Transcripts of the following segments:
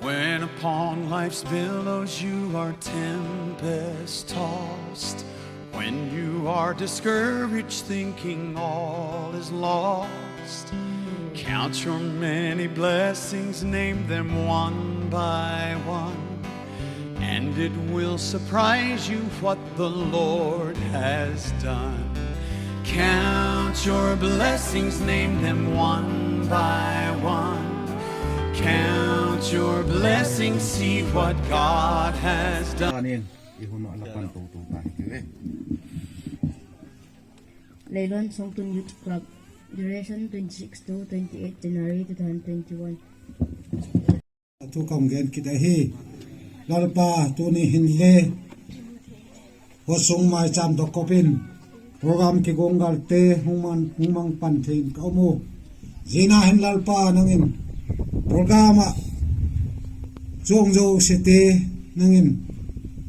When upon life's billows you are tempest tossed, when you are discouraged thinking all is lost, count your many blessings, name them one by one, and it will surprise you what the Lord has done. Count your blessings, name them one by one. Count your blessings, see what God has done. Leilon Songtun Youth Club, duration 26 to 28 January 2021. Tu kom gen kita hi lalpa tu ni hinle hosung mai cham to kopin program ki gongal te humang pan thin kaumu zina hin lalpa nangin programa chong jo sete nangin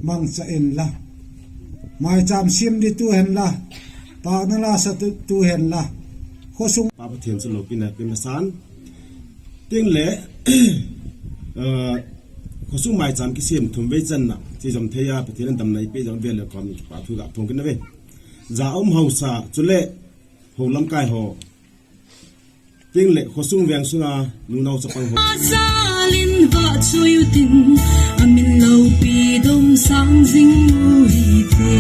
mang cha en la mai cham sim di tu hen la pa na la sa tu hen la hosung pa thiam chu lopin na pin san ting le hosung mai cham ki sim thum ve chan na chi jom theya pathian dam nai pe jom ve le kom pa thu ga thong kin na ve za hausa chule ho lam kai ho tiếng lệ khó sung vàng sung à nu nâu cho bằng hồ linh vợ trôi tình mình lâu bị đông sáng dinh mùi thề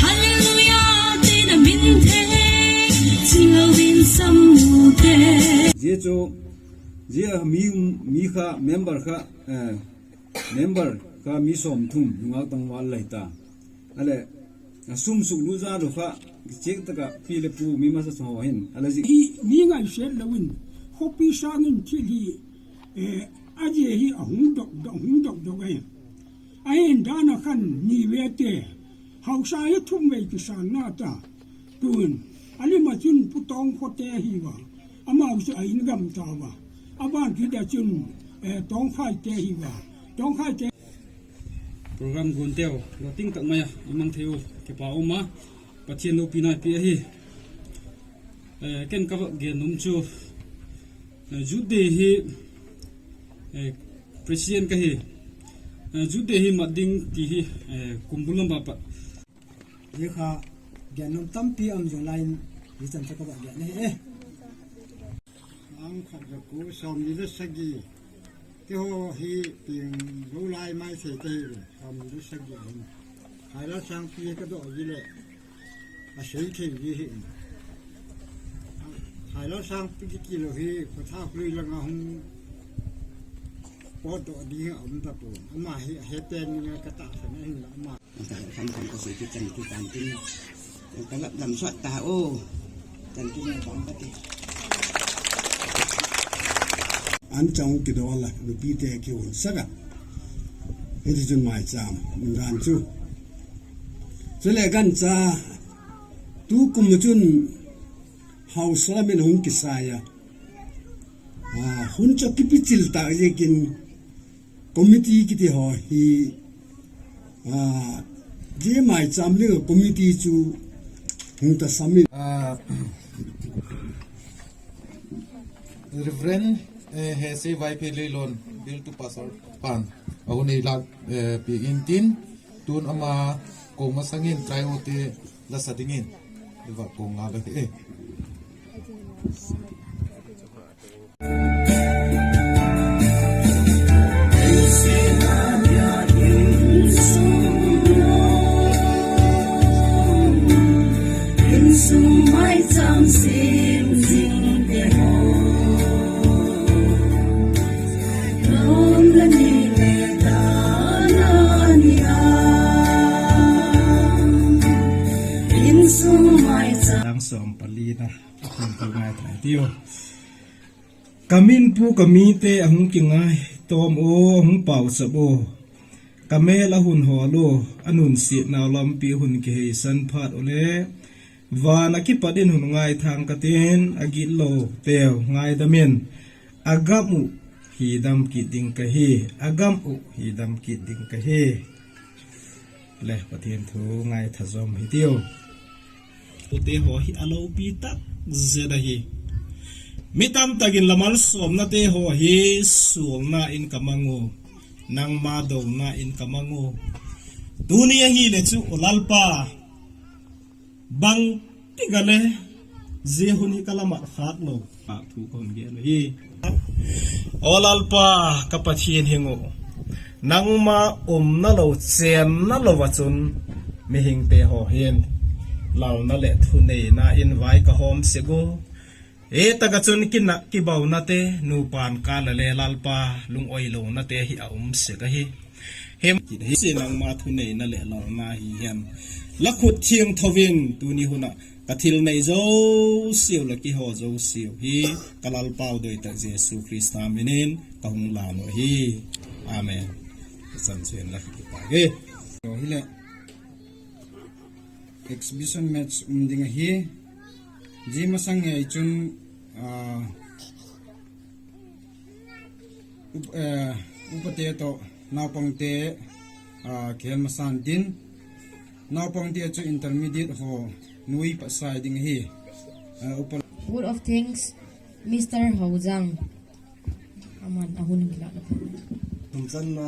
Hallelujah tên mình thế chính lâu bin sâm mù thế je cho je mi kha member kha mi som thum ngau tang wal lai ta ale sum su nu za do kha chek taka pile pu mi ma sa so hin ala ji hi ni ngai shel lawin hopi sangin chi hi aje hi ahung dok ai ai dana khan ni wete hausa ye thum wei ki san na ta tun ali ma chun putong khote hi wa ama us ai ngam ta wa aban ki da chun tong khai te hi wa tong khai te program gun teo lo ting tak maya imang theo ke pa oma pathian lo pina pi hi ken ka ge num chu jude hi president ka hi jude hi mading ki hi kumbulam ba pa ye kha ganum tampi am jo line ni chan ka ba ya ne ang kha ko som ni le sagi te ho hi ting lo lai mai se te som ni le sagi hai la sang pi ka do ji le a sei ke ji hi hai la sang pi ki lo hi ko tha kli la nga hung po do di om ta po ma hi he ten ni ka ta sa ne la ma không có sự chân tu tàn tin cái làm soát ta ô chân tu này còn cái gì an chong ki do la bi pi te ki un saga he ti jun mai cham ngan chu chele gan cha tu kum chun house la men hung ki sa ya hun cha ki pi chil ta ye kin committee ki ti ho hi je mai cham le committee chu hung ta sami Reverend he se vai pe le lon bill to pass out pan ahuni lag pi in tin tun ama ko masangin try ote la sadingin diba ko nga ba som palina akong kagay tayo kamin pu kamite ahung kingai tom o ahung pau sabo kamel ahun holo anun si na lampi hun ke san phat ole wana ki padin hun ngai thang katen agilo teo ngai damen agamu hidam ki ding ka hi agam u hidam ki ding ka hi le pathian thu ngai thazom hi tio ute ho hi alo pi tak zeda hi mitam tagin lamal som na te ho hi suang na in kamango nang madaw na in kamango dunia hi le chu olalpa bang tigale zehuni kalama khat lo pa thu kon ge lo hi olalpa kapathin hingo nangma na lo chen na lo wachun mi hing te ho hen law na le thu nei na in vai ka hom sego e taga chun kinna ki baw na te nu pan ka la le lalpa lung oi lo na te hi se ka hi hem ki hi se nang ma thu nei na le law na hi hem la khut thiang thovin tu ni huna ka thil nei zo siu la ki ho zo siu hi kalal pau doi ta jesu christa minin ka hung la no hi amen san chen la ki pa ge hi le exhibition match ding hi ji masang ngai chun upate to napang te khel masan din napang te chu intermediate ho nui pa sai ding hi Good of things, Mr. Haujang. Aman ahun gila na. Tumsan na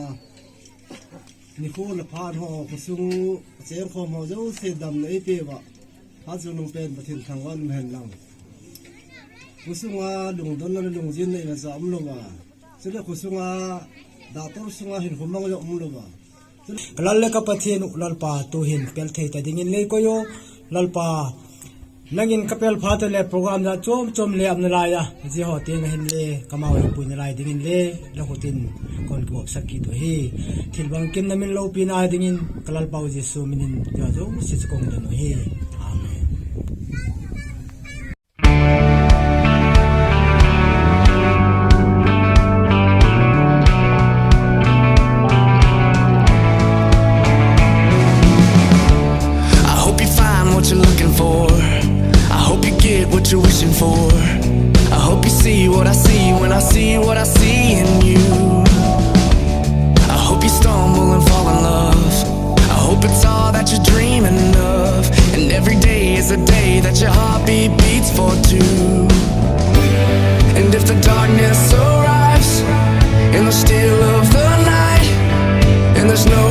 ni ko la phan ho kusung chen kho mo zo se dam nei pe ba ha chu nung pen pathin thangwan men lang kusunga lung don na lung jin nei na za am lo ba chele kusunga da tor sunga hin humang yo um lo ba kalal le ka pathin ulal pa tu hin pel thei ta ding in le ko yo lalpa nangin kapel pha le program da chom le amna la ya ji ho te na hin le kamaw pu na lai ding in le la hotin kon ko sakki to hi thilbang kin na min lo pi na ding in kalal pau jesu minin ja zo si kong da no hi amen. I hope you find what you're looking for. I hope you get what you're wishing for. I hope you see what I see when I see what I see in you. I hope you stumble and fall in love. I hope it's all that you're dreaming of. And every day is a day that your heartbeat beats for two. And if the darkness arrives in the still of the night, and there's no